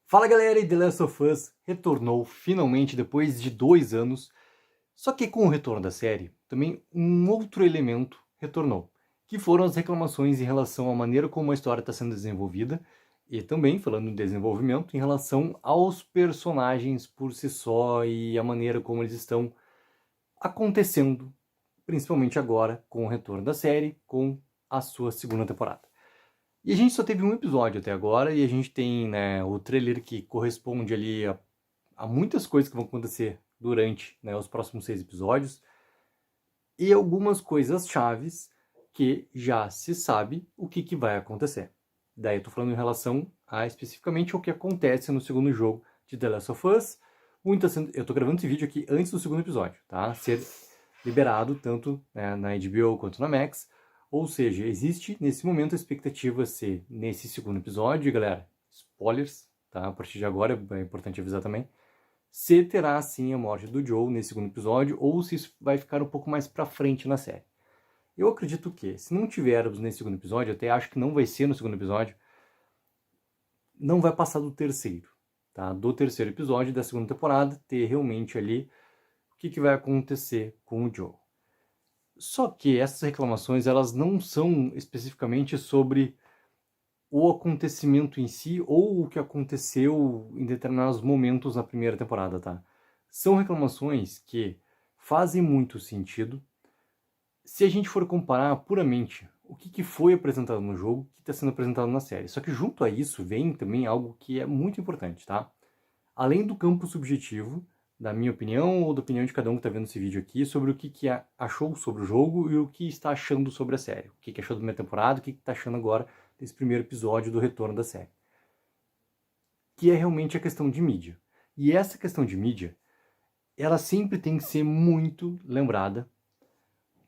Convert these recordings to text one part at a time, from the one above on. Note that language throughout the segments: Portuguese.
Fala galera, e The Last of Us retornou finalmente depois de 2 anos, só que com o retorno da série, também um outro elemento retornou, que foram as reclamações em relação à maneira como a história está sendo desenvolvida, e também, falando em desenvolvimento, em relação aos personagens por si só e a maneira como eles estão acontecendo, principalmente agora com o retorno da série, com a sua segunda temporada. E a gente só teve um episódio até agora, e a gente tem, né, o trailer que corresponde ali a muitas coisas que vão acontecer durante, né, os próximos 6 episódios, e algumas coisas chaves que já se sabe o que vai acontecer. Daí eu tô falando em relação a especificamente o que acontece no segundo jogo de The Last of Us. Eu tô gravando esse vídeo aqui antes do segundo episódio, tá? Ser liberado tanto, né, na HBO quanto na Max. Ou seja, existe nesse momento a expectativa ser nesse segundo episódio, e galera, spoilers, tá? A partir de agora é importante avisar também, se terá sim a morte do Joel nesse segundo episódio ou se isso vai ficar um pouco mais pra frente na série. Eu acredito que, se não tivermos nesse segundo episódio, até acho que não vai ser no segundo episódio, não vai passar do terceiro, tá? Do terceiro episódio da segunda temporada, ter realmente ali o que vai acontecer com o Joel. Só que essas reclamações, elas não são especificamente sobre o acontecimento em si ou o que aconteceu em determinados momentos na primeira temporada, tá? São reclamações que fazem muito sentido se a gente for comparar puramente o que foi apresentado no jogo, o que está sendo apresentado na série. Só que junto a isso vem também algo que é muito importante, tá? Além do campo subjetivo, da minha opinião ou da opinião de cada um que está vendo esse vídeo aqui, sobre o que achou sobre o jogo e o que está achando sobre a série. O que achou da primeira temporada, o que está achando agora desse primeiro episódio do retorno da série. Que é realmente a questão de mídia. E essa questão de mídia, ela sempre tem que ser muito lembrada,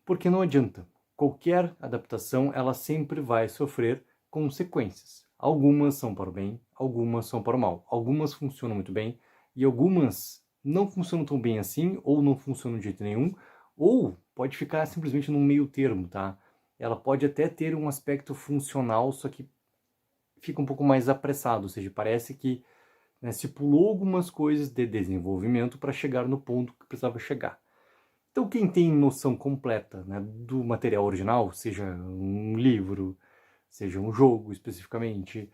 porque não adianta. Qualquer adaptação, ela sempre vai sofrer consequências. Algumas são para o bem, algumas são para o mal. Algumas funcionam muito bem e algumas não funcionam tão bem assim, ou não funcionam de jeito nenhum, ou pode ficar simplesmente num meio termo, tá? Ela pode até ter um aspecto funcional, só que fica um pouco mais apressado, ou seja, parece que, né, se pulou algumas coisas de desenvolvimento para chegar no ponto que precisava chegar. Então quem tem noção completa, né, do material original, seja um livro, seja um jogo especificamente,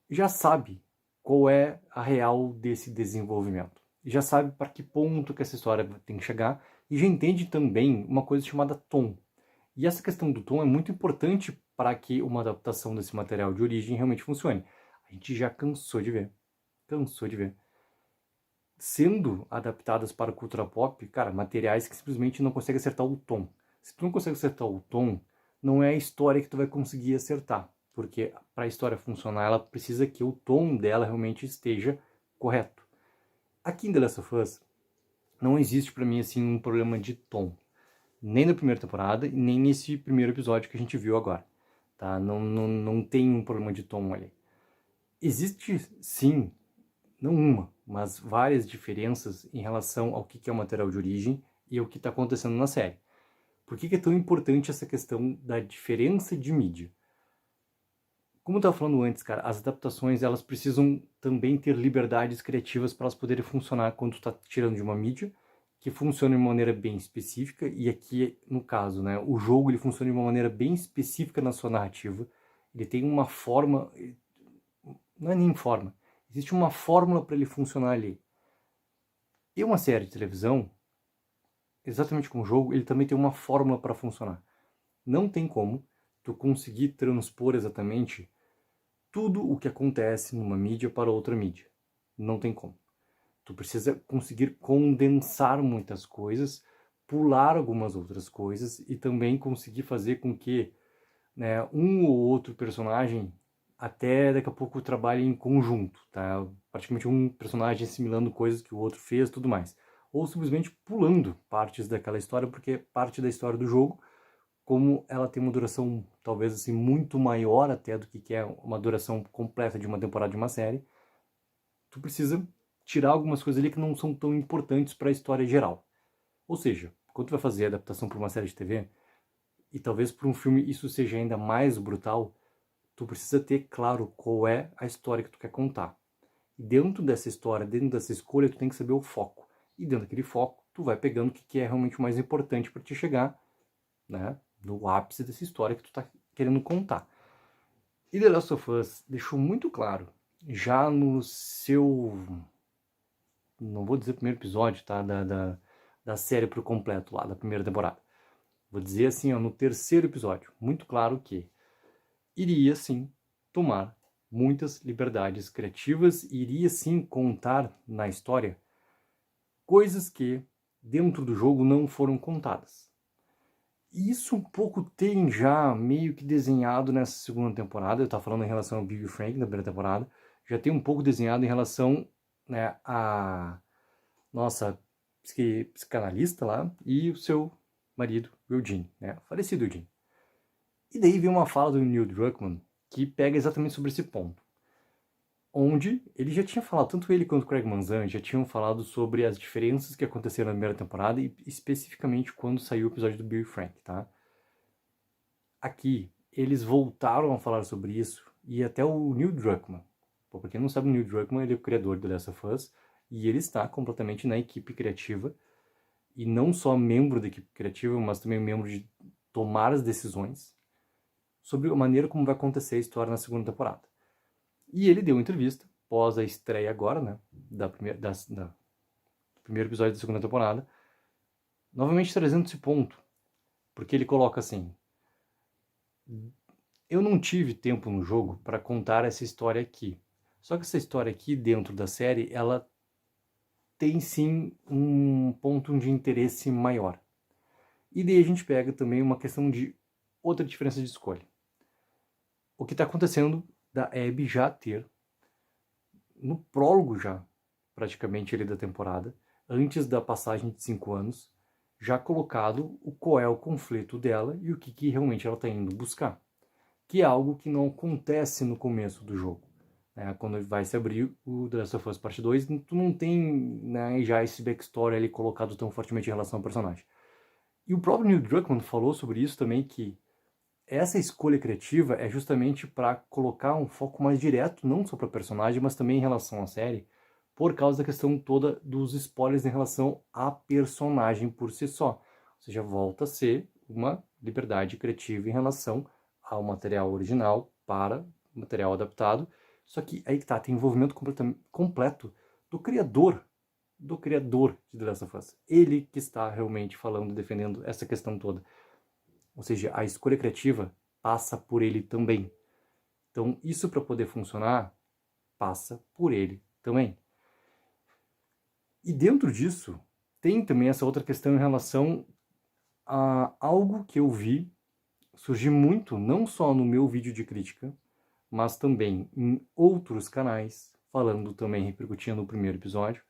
já sabe qual é a real desse desenvolvimento. Já sabe para que ponto que essa história tem que chegar e já entende também uma coisa chamada tom. E essa questão do tom é muito importante para que uma adaptação desse material de origem realmente funcione. A gente já cansou de ver. Cansou de ver. Sendo adaptadas para a cultura pop, cara, materiais que simplesmente não conseguem acertar o tom. Se tu não consegue acertar o tom, não é a história que tu vai conseguir acertar. Porque para a história funcionar, ela precisa que o tom dela realmente esteja correto. Aqui em The Last of Us, não existe para mim assim um problema de tom. Nem na primeira temporada, nem nesse primeiro episódio que a gente viu agora. Tá? Não tem um problema de tom ali. Existe, sim, não uma, mas várias diferenças em relação ao que é o material de origem e ao que está acontecendo na série. Por que é tão importante essa questão da diferença de mídia? Como eu estava falando antes, cara, as adaptações elas precisam também ter liberdades criativas para elas poderem funcionar quando tu está tirando de uma mídia que funciona de uma maneira bem específica, e aqui, no caso, né, o jogo ele funciona de uma maneira bem específica na sua narrativa, ele tem uma forma, não é nem forma, existe uma fórmula para ele funcionar ali. E uma série de televisão, exatamente como o jogo, ele também tem uma fórmula para funcionar. Não tem como tu conseguir transpor exatamente tudo o que acontece numa mídia para outra mídia. Não tem como. Tu precisa conseguir condensar muitas coisas, pular algumas outras coisas e também conseguir fazer com que, né, um ou outro personagem até daqui a pouco trabalhe em conjunto, tá? Praticamente um personagem assimilando coisas que o outro fez, tudo mais. Ou simplesmente pulando partes daquela história, porque parte da história do jogo, como ela tem uma duração talvez assim muito maior até do que é uma duração completa de uma temporada de uma série, tu precisa tirar algumas coisas ali que não são tão importantes para a história geral. Ou seja, quando tu vai fazer a adaptação para uma série de TV, e talvez para um filme isso seja ainda mais brutal, tu precisa ter claro qual é a história que tu quer contar. E dentro dessa história, dentro dessa escolha, tu tem que saber o foco. E dentro daquele foco, tu vai pegando o que é realmente o mais importante para te chegar, né, no ápice dessa história que tu tá querendo contar. E The Last of Us deixou muito claro, já no seu, não vou dizer primeiro episódio, tá, da série por completo lá, da primeira temporada. Vou dizer assim, ó, no terceiro episódio, muito claro que iria sim tomar muitas liberdades criativas e iria sim contar na história coisas que dentro do jogo não foram contadas. E isso um pouco tem já meio que desenhado nessa segunda temporada. Eu estava falando em relação ao Bill e Frank na primeira temporada. Já tem um pouco desenhado em relação, né, a nossa psicanalista lá e o seu marido, o Eugene, né, falecido Eugene. E daí vem uma fala do Neil Druckmann que pega exatamente sobre esse ponto. Onde ele já tinha falado, tanto ele quanto o Craig Mazin já tinham falado sobre as diferenças que aconteceram na primeira temporada e especificamente quando saiu o episódio do Bill e Frank, tá? Aqui, eles voltaram a falar sobre isso e até o Neil Druckmann. Pra quem não sabe, o Neil Druckmann ele é o criador do The Last of Us e ele está completamente na equipe criativa e não só membro da equipe criativa, mas também membro de tomar as decisões sobre a maneira como vai acontecer a história na segunda temporada. E ele deu uma entrevista pós a estreia agora, né, do primeiro episódio da segunda temporada, novamente trazendo esse ponto, porque ele coloca assim: eu não tive tempo no jogo para contar essa história aqui. Só que essa história aqui dentro da série, ela tem sim um ponto de interesse maior. E daí a gente pega também uma questão de outra diferença de escolha. O que está acontecendo da Abby já ter no prólogo já, praticamente ali da temporada, antes da passagem de 5 anos, já colocado qual é o conflito dela e o que realmente ela está indo buscar. Que é algo que não acontece no começo do jogo. Né? Quando vai se abrir o The Last of Us Part 2, tu não tem, né, já esse backstory ali colocado tão fortemente em relação ao personagem. E o próprio Neil Druckmann falou sobre isso também, que essa escolha criativa é justamente para colocar um foco mais direto, não só para o personagem, mas também em relação à série, por causa da questão toda dos spoilers em relação à personagem por si só. Ou seja, volta a ser uma liberdade criativa em relação ao material original para o material adaptado. Só que aí que tá, tem envolvimento completo do criador de The Last of Us. Ele que está realmente falando, defendendo essa questão toda. Ou seja, a escolha criativa passa por ele também. Então, isso para poder funcionar, passa por ele também. E dentro disso, tem também essa outra questão em relação a algo que eu vi surgir muito, não só no meu vídeo de crítica, mas também em outros canais, falando também, repercutindo no primeiro episódio,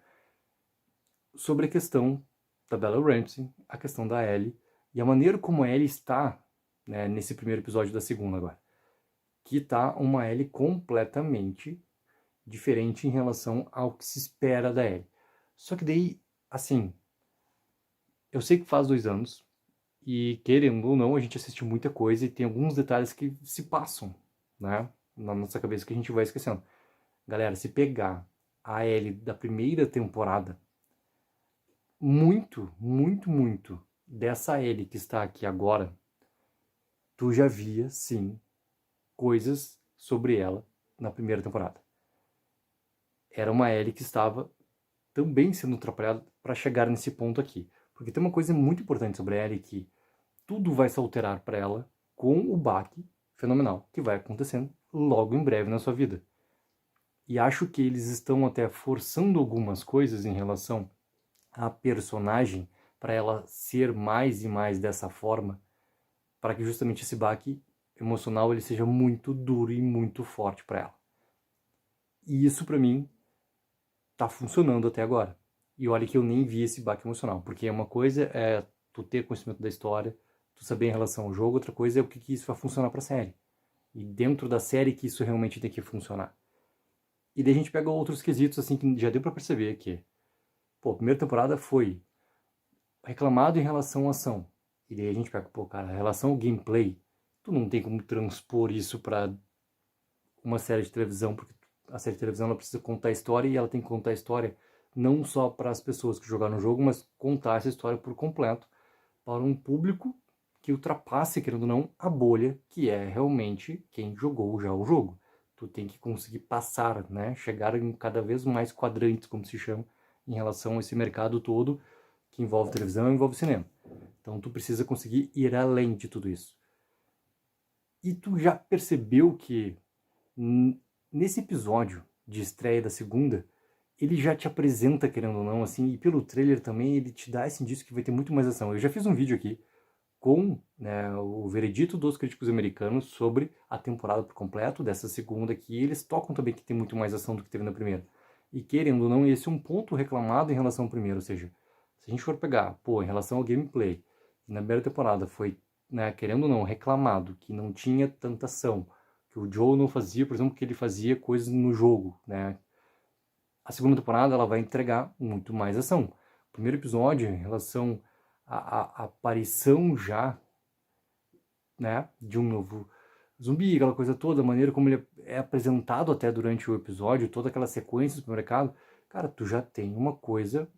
sobre a questão da Bella Ramsey, a questão da Ellie, e a maneira como a Ellie está, né, nesse primeiro episódio da segunda agora. Que está uma Ellie completamente diferente em relação ao que se espera da Ellie. Só que daí, assim, eu sei que faz 2 anos, e querendo ou não, a gente assiste muita coisa e tem alguns detalhes que se passam, né, na nossa cabeça que a gente vai esquecendo. Galera, se pegar a Ellie da primeira temporada, muito dessa Ellie que está aqui agora, tu já via, sim, coisas sobre ela na primeira temporada. Era uma Ellie que estava também sendo atrapalhada para chegar nesse ponto aqui. Porque tem uma coisa muito importante sobre a Ellie, que tudo vai se alterar para ela com o baque fenomenal que vai acontecendo logo em breve na sua vida. E acho que eles estão até forçando algumas coisas em relação à personagem para ela ser mais e mais dessa forma, para que justamente esse baque emocional ele seja muito duro e muito forte para ela. E isso para mim tá funcionando até agora. E olha que eu nem vi esse baque emocional, porque uma coisa é tu ter conhecimento da história, tu saber em relação ao jogo, outra coisa é o que isso vai funcionar pra série. E dentro da série que isso realmente tem que funcionar. E daí a gente pega outros quesitos assim que já deu pra perceber que, pô, a primeira temporada foi reclamado em relação à ação. E daí a gente pega, pô, cara, a relação ao gameplay, tu não tem como transpor isso pra uma série de televisão, porque a série de televisão ela precisa contar a história, e ela tem que contar a história não só para as pessoas que jogaram o jogo, mas contar essa história por completo para um público que ultrapasse, querendo ou não, a bolha que é realmente quem jogou já o jogo. Tu tem que conseguir passar, né, chegar em cada vez mais quadrantes, como se chama, em relação a esse mercado todo que envolve televisão e envolve cinema. Então tu precisa conseguir ir além de tudo isso. E tu já percebeu que nesse episódio de estreia da segunda, ele já te apresenta, querendo ou não, assim, e pelo trailer também ele te dá esse indício que vai ter muito mais ação. Eu já fiz um vídeo aqui com, né, o veredito dos críticos americanos sobre a temporada por completo dessa segunda aqui. Eles tocam também que tem muito mais ação do que teve na primeira. E querendo ou não, esse é um ponto reclamado em relação ao primeiro, ou seja, se a gente for pegar, pô, em relação ao gameplay, na primeira temporada foi, né, querendo ou não, reclamado que não tinha tanta ação, que o Joe não fazia, por exemplo, que ele fazia coisas no jogo, né? A segunda temporada ela vai entregar muito mais ação. O primeiro episódio, em relação à aparição já, né, de um novo zumbi, aquela coisa toda, a maneira como ele é apresentado até durante o episódio, toda aquela sequência do mercado, cara, tu já tem uma coisa,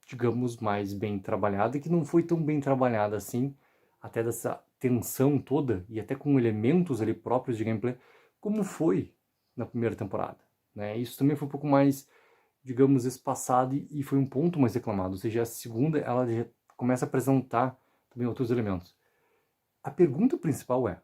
digamos, mais bem trabalhada, que não foi tão bem trabalhada assim, até dessa tensão toda, e até com elementos ali próprios de gameplay, como foi na primeira temporada, né? Isso também foi um pouco mais, digamos, espaçado, e foi um ponto mais reclamado, ou seja, a segunda, ela já começa a apresentar também outros elementos. A pergunta principal é: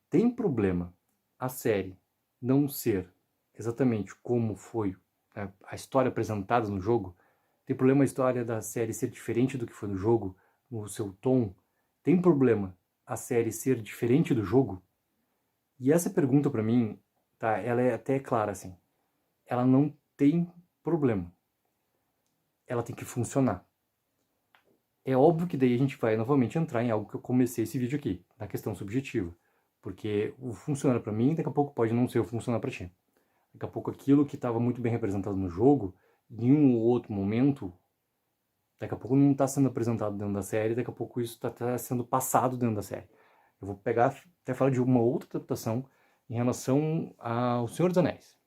tem problema a série não ser exatamente como foi, né, a história apresentada no jogo? Tem problema a história da série ser diferente do que foi no jogo, no seu tom? Tem problema a série ser diferente do jogo? E essa pergunta para mim, tá, ela é até clara assim. Ela não tem problema. Ela tem que funcionar. É óbvio que daí a gente vai novamente entrar em algo que eu comecei esse vídeo aqui, na questão subjetiva. Porque o funciona para mim, daqui a pouco pode não ser o funcionar para ti. Daqui a pouco aquilo que estava muito bem representado no jogo, em um ou outro momento, daqui a pouco não está sendo apresentado dentro da série, daqui a pouco isso está sendo passado dentro da série. Eu vou pegar, até falar de uma outra adaptação em relação ao Senhor dos Anéis.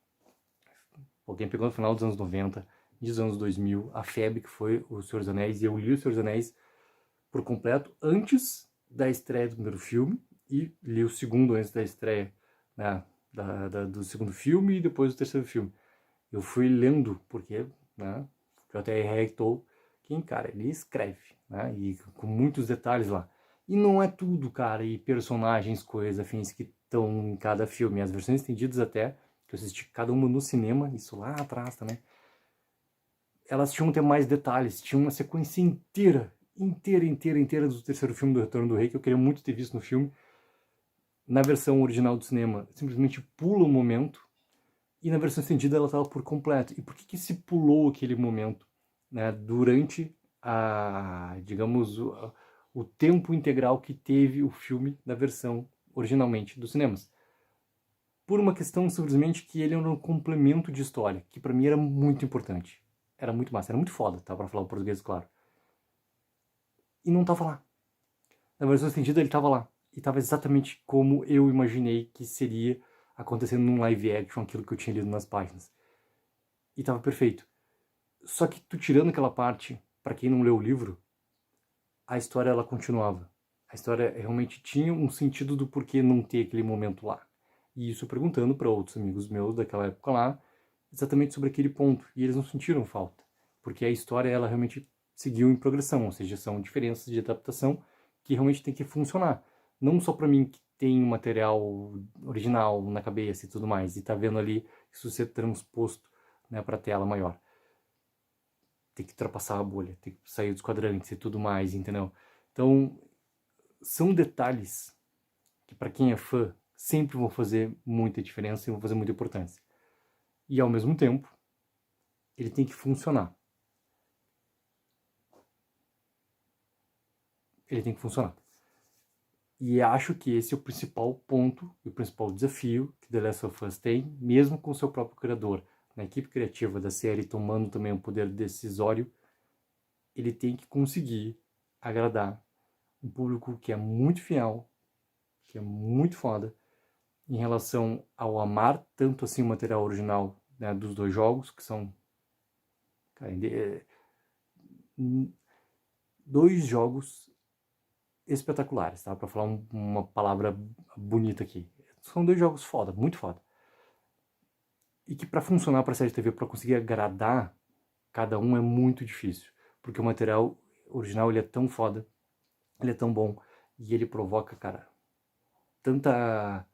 Alguém pegou no final dos anos 90, dos anos 2000, a febre que foi o Senhor dos Anéis, e eu li o Senhor dos Anéis por completo antes da estreia do primeiro filme, e li o segundo antes da estreia, né, do segundo filme, e depois do terceiro filme. Eu fui lendo, porque, né, J.R.R. Tolkien, cara, ele escreve, né, e com muitos detalhes lá. E não é tudo, cara, e personagens, coisas afins que estão em cada filme. As versões estendidas até, que eu assisti cada uma no cinema, isso lá atrás também, elas tinham até mais detalhes, tinha uma sequência inteira do terceiro filme do Retorno do Rei, que eu queria muito ter visto no filme. Na versão original do cinema, simplesmente pula o momento, e na versão estendida ela estava por completo. E por que se pulou aquele momento, né, durante digamos, o tempo integral que teve o filme na versão originalmente dos cinemas? Por uma questão simplesmente que ele era um complemento de história, que para mim era muito importante. Era muito massa, era muito foda, tá? Pra falar o português, claro. E não tava lá. Na versão estendida ele tava lá. E tava exatamente como eu imaginei que seria acontecendo num live action, aquilo que eu tinha lido nas páginas. E tava perfeito. Só que tu tirando aquela parte, para quem não leu o livro, a história ela continuava. A história realmente tinha um sentido do porquê não ter aquele momento lá. E isso perguntando para outros amigos meus daquela época lá, exatamente sobre aquele ponto. E eles não sentiram falta. Porque a história ela realmente seguiu em progressão, ou seja, são diferenças de adaptação que realmente tem que funcionar. Não só para mim que tem o material original na cabeça e tudo mais, e tá vendo ali isso ser transposto, né, para tela maior. Tem que ultrapassar a bolha, tem que sair dos quadrantes e tudo mais, entendeu? Então, são detalhes que para quem é fã sempre vão fazer muita diferença e vão fazer muita importância. E ao mesmo tempo, ele tem que funcionar. Ele tem que funcionar. E acho que esse é o principal ponto e o principal desafio que The Last of Us tem, mesmo com o seu próprio criador. Na equipe criativa da série, tomando também o poder decisório, ele tem que conseguir agradar um público que é muito fiel, que é muito foda, em relação ao amar tanto assim o material original, né, dos dois jogos, que são cara, dois jogos espetaculares, tá? Para falar uma palavra bonita aqui. São dois jogos foda, muito foda. E que para funcionar para série de TV, para conseguir agradar cada um é muito difícil, porque o material original ele é tão foda, ele é tão bom e ele provoca, cara, tanta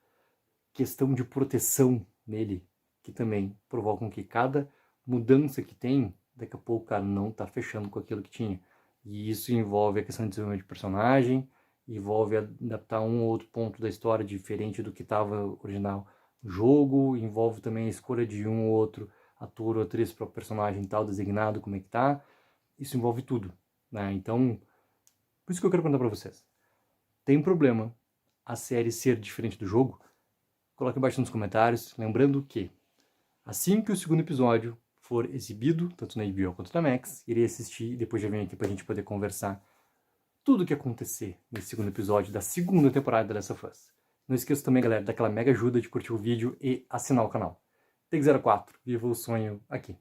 questão de proteção nele que também provocam que cada mudança que tem, daqui a pouco, cara, não tá fechando com aquilo que tinha. E isso envolve a questão de desenvolvimento de personagem, envolve adaptar um ou outro ponto da história diferente do que estava original no jogo, envolve também a escolha de um ou outro ator ou atriz para o personagem tal designado, como é que tá. Isso envolve tudo, né? Então, por isso que eu quero perguntar para vocês. Tem problema a série ser diferente do jogo? Coloque abaixo nos comentários, lembrando que assim que o segundo episódio for exibido, tanto na HBO quanto na Max, irei assistir e depois já venho aqui pra gente poder conversar tudo o que acontecer nesse segundo episódio da segunda temporada dessa Us. Não esqueça também, galera, daquela mega ajuda de curtir o vídeo e assinar o canal. Take04, viva o sonho aqui.